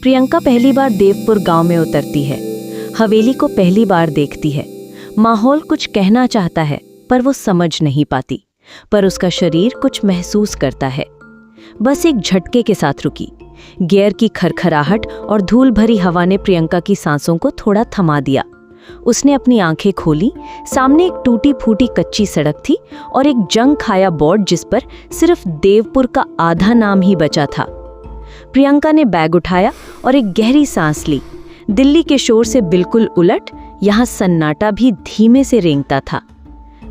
प्रियंका पहली बार देवपुर गांव में उतरती है। हवेली को पहली बार देखती है। माहौल कुछ कहना चाहता है पर वो समझ नहीं पाती, पर उसका शरीर कुछ महसूस करता है। बस एक झटके के साथ रुकी। गियर की खरखराहट और धूल भरी हवा ने प्रियंका की सांसों को थोड़ा थमा दिया। उसने अपनी आंखें खोली। सामने एक टूटी फूटी कच्ची सड़क थी और एक जंग खाया बोर्ड जिस पर सिर्फ देवपुर का आधा नाम ही बचा था। प्रियंका ने बैग उठाया और एक गहरी सांस ली। दिल्ली के शोर से बिल्कुल उलट यहाँ सन्नाटा भी धीमे से रेंगता था।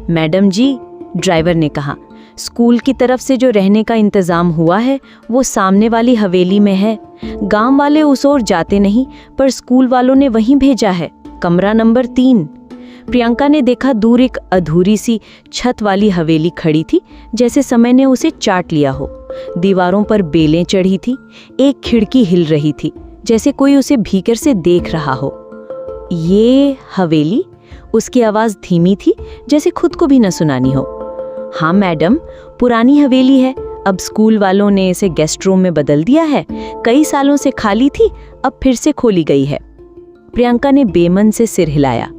मैडम जी, ड्राइवर ने कहा, स्कूल की तरफ से जो रहने का इंतजाम हुआ है वो सामने वाली हवेली में है। गांव वाले उस ओर जाते नहीं, पर स्कूल वालों ने वहीं भेजा है, कमरा नंबर 3। प्रियंका ने देखा दूर एक अधूरी सी छत वाली हवेली खड़ी थी, जैसे समय ने उसे चाट लिया हो। दीवारों पर बेलें चढ़ी थी। एक खिड़की हिल रही थी, जैसे कोई उसे भीतर से देख रहा हो। ये हवेली? उसकी आवाज़ धीमी थी, जैसे खुद को भी न सुनानी हो। हाँ मैडम, पुरानी हवेली है। अब स्कूल वालों ने इसे गेस्ट रूम में बदल दिया है। कई सालों से खाली थी, अब फिर से खोली गई है। प्रियंका ने बेमन से सिर हिलाया।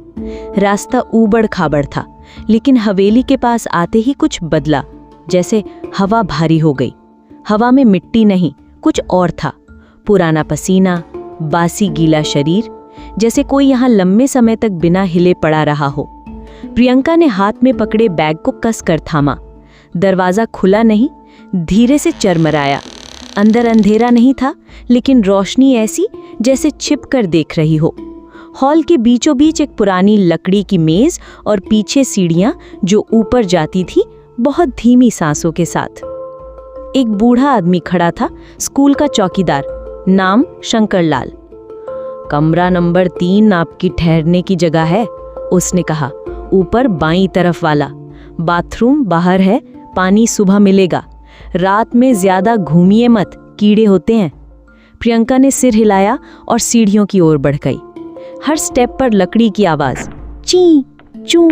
रास्ता ऊबड़ खाबड़ था, लेकिन हवेली के पास आते ही कुछ बदला, जैसे हवा भारी हो गई। हवा में मिट्टी नहीं, कुछ और था। पुराना पसीना, बासी गीला शरीर, जैसे कोई यहाँ लंबे समय तक बिना हिले पड़ा रहा हो। प्रियंका ने हाथ में पकड़े बैग को कस कर थामा। दरवाजा खुला नहीं, धीरे से चरमराया। अंदर अंधेरा नहीं था, लेकिन रोशनी ऐसी जैसे छिप कर देख रही हो। हॉल के बीचों बीच एक पुरानी लकड़ी की मेज और पीछे सीढ़ियां जो ऊपर जाती थी, बहुत धीमी सांसों के साथ। एक बूढ़ा आदमी खड़ा था, स्कूल का चौकीदार, नाम शंकरलाल। कमरा नंबर 3 आपकी ठहरने की जगह है, उसने कहा। ऊपर बाईं तरफ वाला। बाथरूम बाहर है, पानी सुबह मिलेगा। रात में ज्यादा घूमिए मत, कीड़े होते हैं। प्रियंका ने सिर हिलाया और सीढ़ियों की ओर बढ़ गई। हर स्टेप पर लकड़ी की आवाज, ची चू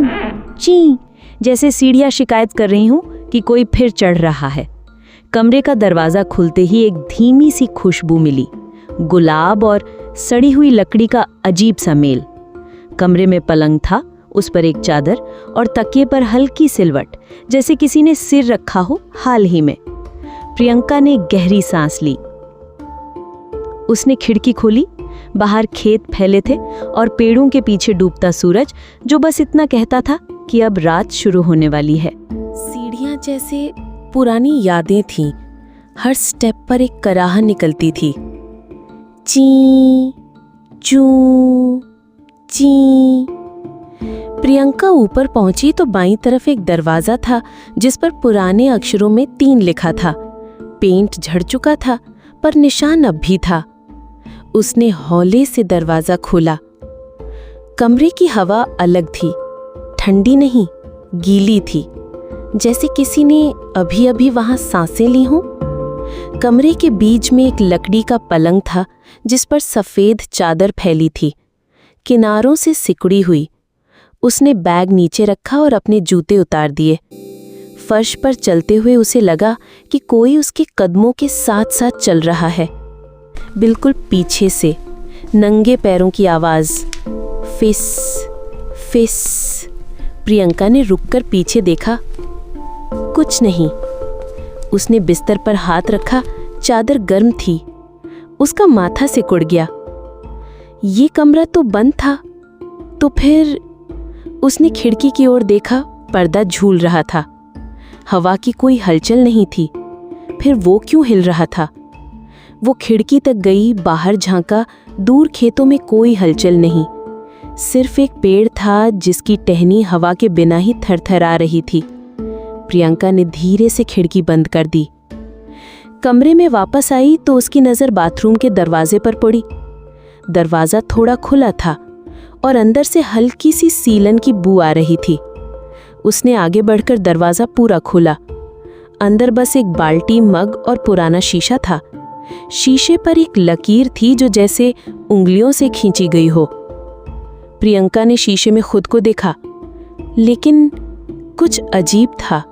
ची, जैसे सीढ़ियां शिकायत कर रही हूं कि कोई फिर चढ़ रहा है। कमरे का दरवाजा खुलते ही एक धीमी सी खुशबू मिली, गुलाब और सड़ी हुई लकड़ी का अजीब सा मेल। कमरे में पलंग था, उस पर एक चादर और तकिए पर हल्की सिलवट, जैसे किसी ने सिर रखा हो हाल ही में। प्रियंका ने गहरी सांस ली। उसने खिड़की खोली। बाहर खेत फैले थे और पेड़ों के पीछे डूबता सूरज, जो बस इतना कहता था कि अब रात शुरू होने वाली है। सीढ़ियां जैसे पुरानी यादें थीं। हर स्टेप पर एक कराह निकलती थी, ची चू ची। प्रियंका ऊपर पहुंची तो बाईं तरफ एक दरवाजा था, जिस पर पुराने अक्षरों में 3 लिखा था। पेंट झड़ चुका था, पर निशान अब भी था। उसने हौले से दरवाजा खोला। कमरे की हवा अलग थी, ठंडी नहीं, गीली थी, जैसे किसी ने अभी अभी वहां सांसें ली हों। कमरे के बीच में एक लकड़ी का पलंग था, जिस पर सफेद चादर फैली थी, किनारों से सिकुड़ी हुई। उसने बैग नीचे रखा और अपने जूते उतार दिए। फर्श पर चलते हुए उसे लगा कि कोई उसके कदमों के साथ साथ चल रहा है। बिल्कुल पीछे से नंगे पैरों की आवाज, फिस फिस। प्रियंका ने रुककर पीछे देखा, कुछ नहीं। उसने बिस्तर पर हाथ रखा, चादर गर्म थी। उसका माथा सिकुड़ गया। ये कमरा तो बंद था, तो फिर? उसने खिड़की की ओर देखा, पर्दा झूल रहा था। हवा की कोई हलचल नहीं थी। फिर वो क्यों हिल रहा था? वो खिड़की तक गई, बाहर झांका। दूर खेतों में कोई हलचल नहीं, सिर्फ एक पेड़ था जिसकी टहनी हवा के बिना ही थरथरा रही थी। प्रियंका ने धीरे से खिड़की बंद कर दी। कमरे में वापस आई तो उसकी नज़र बाथरूम के दरवाजे पर पड़ी। दरवाज़ा थोड़ा खुला था और अंदर से हल्की सी सीलन की बू आ रही थी। उसने आगे बढ़कर दरवाज़ा पूरा खोला। अंदर बस एक बाल्टी, मग और पुराना शीशा था। शीशे पर एक लकीर थी जो जैसे उंगलियों से खींची गई हो। प्रियंका ने शीशे में खुद को देखा, लेकिन कुछ अजीब था।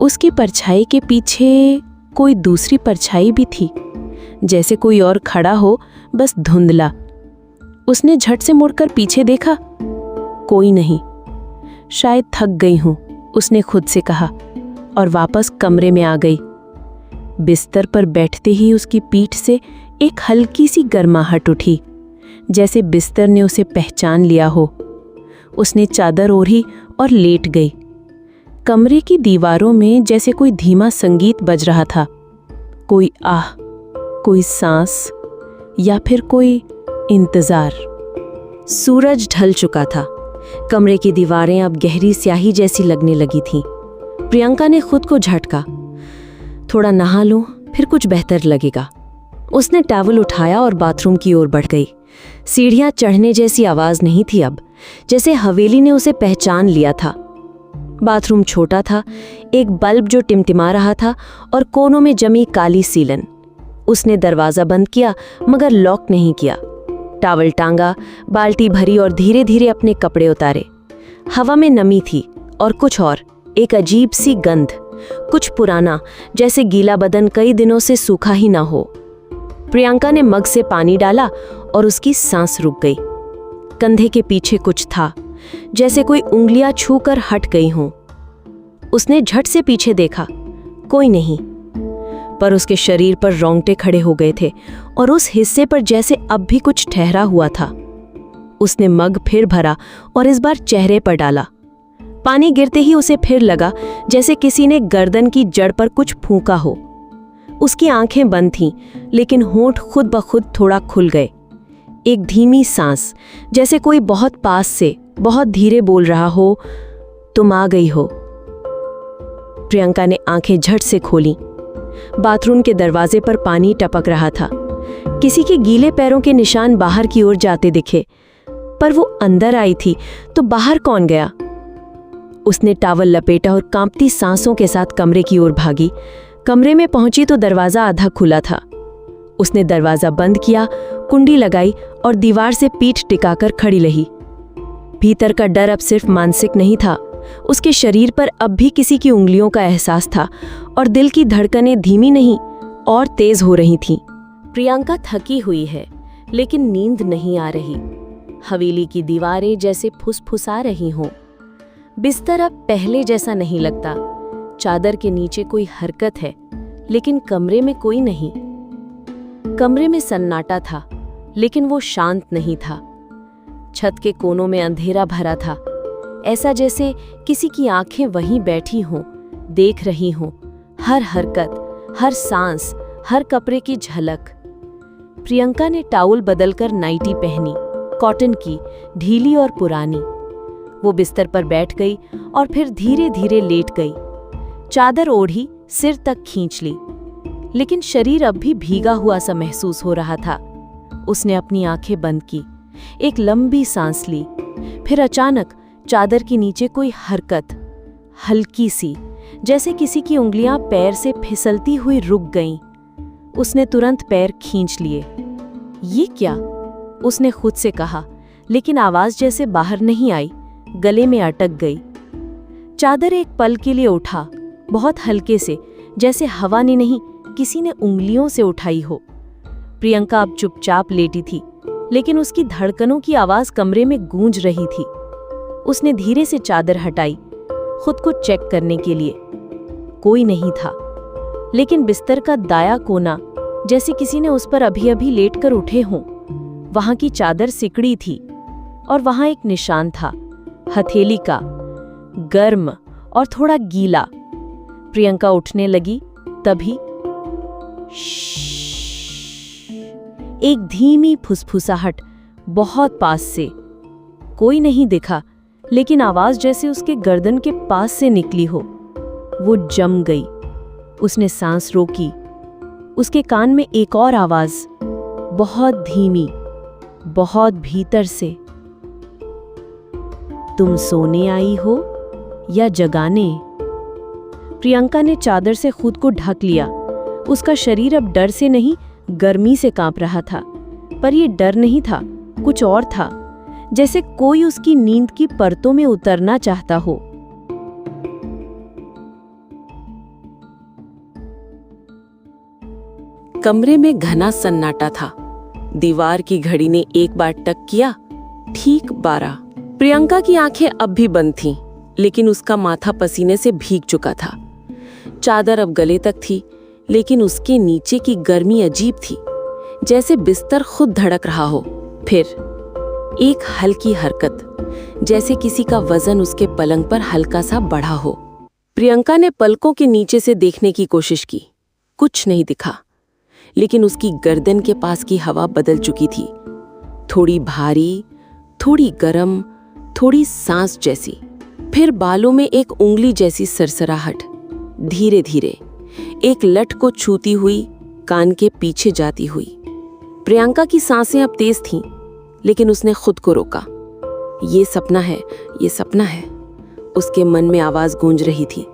उसकी परछाई के पीछे कोई दूसरी परछाई भी थी, जैसे कोई और खड़ा हो, बस धुंधला। उसने झट से मुड़कर पीछे देखा, कोई नहीं। शायद थक गई हूं, उसने खुद से कहा और वापस कमरे में आ गई। बिस्तर पर बैठते ही उसकी पीठ से एक हल्की सी गर्माहट उठी, जैसे बिस्तर ने उसे पहचान लिया हो। उसने चादर ओढ़ी और लेट गई। कमरे की दीवारों में जैसे कोई धीमा संगीत बज रहा था, कोई आह, कोई सांस, या फिर कोई इंतजार। सूरज ढल चुका था। कमरे की दीवारें अब गहरी स्याही जैसी लगने लगी थीं। प्रियंका ने खुद को झटका, थोड़ा नहा लूं, फिर कुछ बेहतर लगेगा। उसने टॉवल उठाया और बाथरूम की ओर बढ़ गई। सीढ़ियां चढ़ने जैसी आवाज नहीं थी अब, जैसे हवेली ने उसे पहचान लिया था। बाथरूम छोटा था, एक बल्ब जो टिमटिमा रहा था और कोनों में जमी काली सीलन। उसने दरवाजा बंद किया मगर लॉक नहीं किया। टॉवल टांगा, बाल्टी भरी और धीरे धीरे अपने कपड़े उतारे। हवा में नमी थी और कुछ और, एक अजीब सी गंध, कुछ पुराना, जैसे गीला बदन कई दिनों से सूखा ही ना हो। प्रियंका ने मग से पानी डाला और उसकी सांस रुक गई। कंधे के पीछे कुछ था, जैसे कोई उंगलियां छूकर हट गई हों। उसने झट से पीछे देखा, कोई नहीं, पर उसके शरीर पर रोंगटे खड़े हो गए थे और उस हिस्से पर जैसे अब भी कुछ ठहरा हुआ था। उसने मग फिर भरा और इस बार चेहरे पर डाला। पानी गिरते ही उसे फिर लगा जैसे किसी ने गर्दन की जड़ पर कुछ फूंका हो। उसकी आंखें बंद थीं, लेकिन होंठ खुद ब खुद थोड़ा खुल गए। एक धीमी सांस, जैसे कोई बहुत पास से बहुत धीरे बोल रहा हो, तुम आ गई हो। प्रियंका ने आंखें झट से खोलीं। बाथरूम के दरवाजे पर पानी टपक रहा था। किसी के गीले पैरों के निशान बाहर की ओर जाते दिखे, पर वो अंदर आई थी तो बाहर कौन गया? उसने टॉवल लपेटा और कांपती सांसों के साथ कमरे की ओर भागी। कमरे में पहुंची तो दरवाजा आधा खुला था। उसने दरवाजा बंद किया, कुंडी लगाई और दीवार से पीठ टिकाकर खड़ी रही। भीतर का डर अब सिर्फ मानसिक नहीं था, उसके शरीर पर अब भी किसी की उंगलियों का एहसास था और दिल की धड़कनें धीमी नहीं और तेज हो रही थीं। प्रियंका थकी हुई है, लेकिन नींद नहीं आ रही। हवेली की दीवारें जैसे फुसफुसा रही हों। बिस्तर अब पहले जैसा नहीं लगता। चादर के नीचे कोई हरकत है, लेकिन कमरे में कोई नहीं। कमरे में सन्नाटा था, लेकिन वो शांत नहीं था। छत के कोनों में अंधेरा भरा था, ऐसा जैसे किसी की आंखें वहीं बैठी हों, देख रही हों, हर हरकत, हर सांस, हर कपड़े की झलक। प्रियंका ने टॉवल बदलकर नाइटी पहनी, कॉटन की, ढीली और पुरानी। वो बिस्तर पर बैठ गई और फिर धीरे धीरे लेट गई। चादर ओढ़ी, सिर तक खींच ली, लेकिन शरीर अब भी भीगा हुआ सा महसूस हो रहा था। उसने अपनी आंखें बंद की, एक लंबी सांस ली, फिर अचानक चादर के नीचे कोई हरकत, हल्की सी, जैसे किसी की उंगलियां पैर से फिसलती हुई रुक गईं। उसने तुरंत पैर खींच लिए। ये क्या? उसने खुद से कहा, लेकिन आवाज जैसे बाहर नहीं आई, गले में अटक गई। चादर एक पल के लिए उठा, बहुत हल्के से, जैसे हवा ने नहीं, किसी ने उंगलियों से उठाई हो। प्रियंका अब चुपचाप लेटी थी, लेकिन उसकी धड़कनों की आवाज कमरे में गूंज रही थी। उसने धीरे से चादर हटाई, खुद को चेक करने के लिए। कोई नहीं था, लेकिन बिस्तर का दाया कोना, जैसे किसी ने उस पर अभी अभी लेटकर उठे हों। वहां की चादर सिकड़ी थी और वहां एक निशान था, हथेली का, गर्म और थोड़ा गीला। प्रियंका उठने लगी, तभी एक धीमी फुसफुसाहट बहुत पास से। कोई नहीं दिखा, लेकिन आवाज जैसे उसके गर्दन के पास से निकली हो। वो जम गई। उसने सांस रोकी। उसके कान में एक और आवाज, बहुत धीमी, बहुत भीतर से, तुम सोने आई हो या जगाने? प्रियंका ने चादर से खुद को ढक लिया। उसका शरीर अब डर से नहीं, गर्मी से कांप रहा था। पर यह डर नहीं था, कुछ और था, जैसे कोई उसकी नींद की परतों में उतरना चाहता हो। कमरे में घना सन्नाटा था। दीवार की घड़ी ने एक बार टक किया, ठीक 12। प्रियंका की आंखें अब भी बंद थीं, लेकिन उसका माथा पसीने से भीग चुका था। चादर अब गले तक थी, लेकिन उसके नीचे की गर्मी अजीब थी, जैसे बिस्तर खुद धड़क रहा हो। फिर एक हल्की हरकत, जैसे किसी का वजन उसके पलंग पर हल्का सा बढ़ा हो। प्रियंका ने पलकों के नीचे से देखने की कोशिश की। कुछ नहीं दिखा, लेकिन उसकी गर्दन के पास की हवा बदल चुकी थी, थोड़ी भारी, थोड़ी गर्म, थोड़ी सांस जैसी। फिर बालों में एक उंगली जैसी सरसराहट, धीरे धीरे एक लट को छूती हुई, कान के पीछे जाती हुई। प्रियंका की सांसें अब तेज थीं, लेकिन उसने खुद को रोका। ये सपना है, ये सपना है, उसके मन में आवाज गूंज रही थी,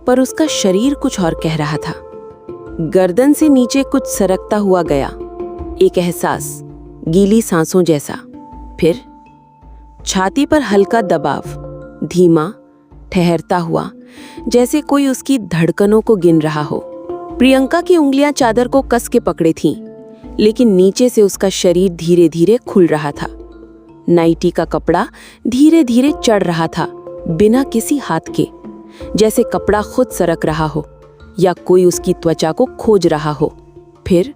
पर उसका शरीर कुछ और कह रहा था। गर्दन से नीचे कुछ सरकता हुआ गया, एक एहसास, गीली सांसों जैसा। फिर छाती पर हल्का दबाव, धीमा, ठहरता हुआ, जैसे कोई उसकी धड़कनों को गिन रहा हो। प्रियंका की उंगलियां चादर को कस के पकड़े थीं, लेकिन नीचे से उसका शरीर धीरे धीरे खुल रहा था। नाइटी का कपड़ा धीरे धीरे चढ़ रहा था, बिना किसी हाथ के, जैसे कपड़ा खुद सरक रहा हो या कोई उसकी त्वचा को खोज रहा हो। फिर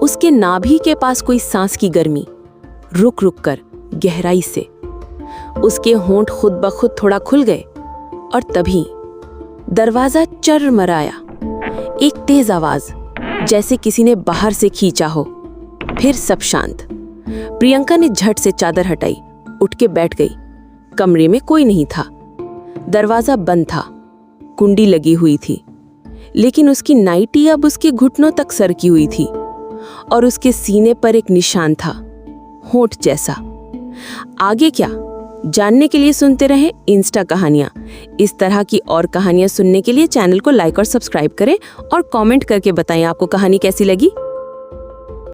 उसके नाभि के पास कोई सांस की गर्मी, रुक रुक कर, गहराई से। उसके होंठ खुद ब खुद थोड़ा खुल गए, और तभी दरवाजा चरमराया। एक तेज आवाज, जैसे किसी ने बाहर से खींचा हो। फिर सब शांत। प्रियंका ने झट से चादर हटाई, उठ के बैठ गई। कमरे में कोई नहीं था, दरवाजा बंद था, कुंडी लगी हुई थी, लेकिन उसकी नाइटी अब उसके घुटनों तक सरकी हुई थी, और उसके सीने पर एक निशान था, होंठ जैसा। आगे क्या, जानने के लिए सुनते रहें इंस्टा कहानियां। इस तरह की और कहानियां सुनने के लिए चैनल को लाइक और सब्सक्राइब करें, और कमेंट करके बताएं आपको कहानी कैसी लगी।